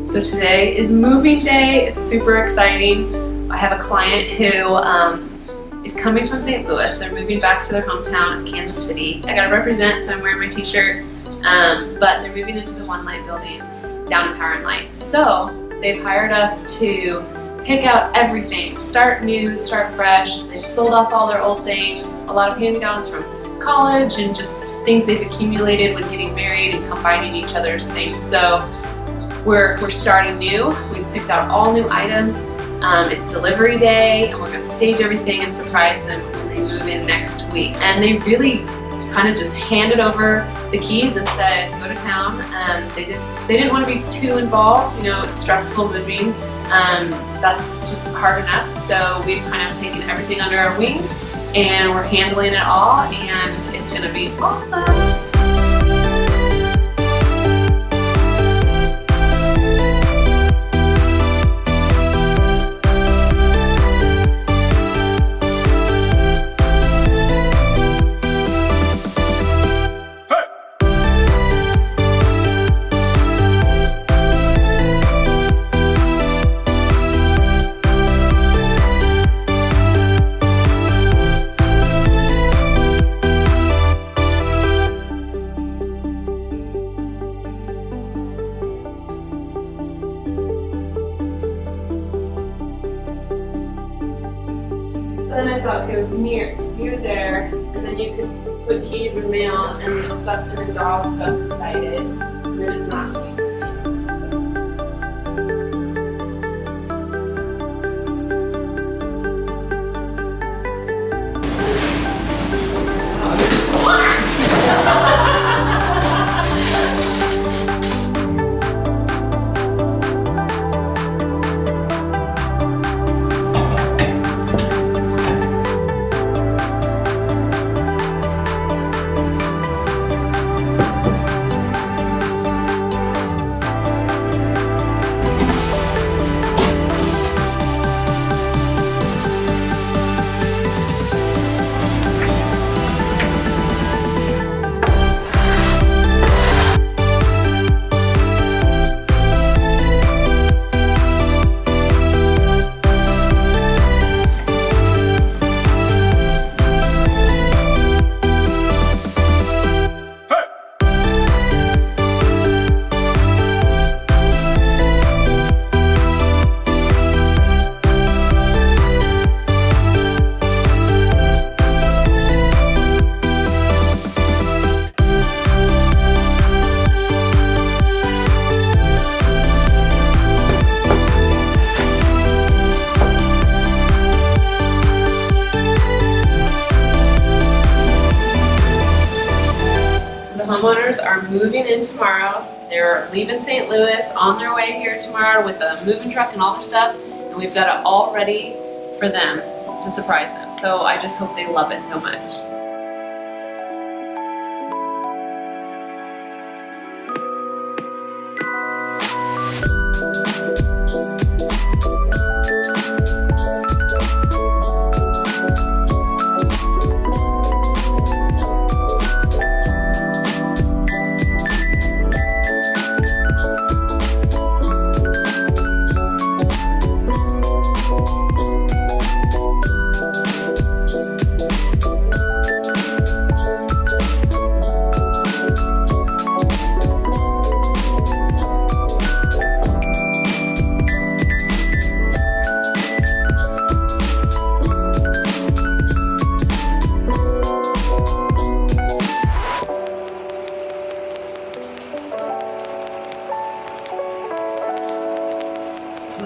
So today is moving day. It's super exciting. I have a client who is coming from St. Louis. They're moving back to their hometown of Kansas City. I gotta represent, so I'm wearing my t-shirt, but they're moving into the One Light building down in Power and Light. So they've hired us to pick out everything, start new, start fresh. They sold off all their old things, a lot of hand-me-downs from college and just things they've accumulated when getting married and combining each other's things. So we're starting new. We've picked out all new items. It's delivery day, and we're going to stage everything and surprise them when they move in next week. And they really kind of just handed over the keys and said, go to town. They didn't want to be too involved. You know, it's stressful moving. That's just hard enough. So we've kind of taken everything under our wing, and we're handling it all, and it's going to be awesome. Then I thought, okay, near there, and then you could put keys and mail and stuff, and then dog stuff inside it, and then it's not huge. Homeowners are moving in tomorrow. They're leaving St. Louis on their way here tomorrow with a moving truck and all their stuff, and we've got it all ready for them to surprise them. So I just hope they love it so much.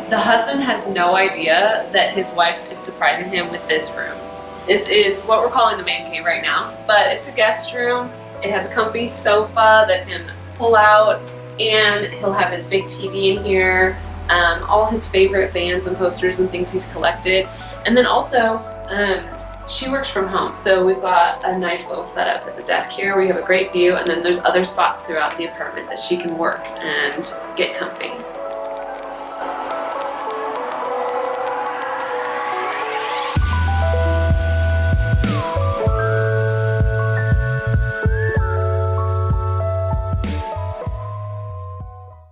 The husband has no idea that his wife is surprising him with this room. This is what we're calling the man cave right now, but it's a guest room. It has a comfy sofa that can pull out, and he'll have his big TV in here, all his favorite bands and posters and things he's collected. And then also, she works from home, so we've got a nice little setup as a desk here. We have a great view, and then there's other spots throughout the apartment that she can work and get comfy.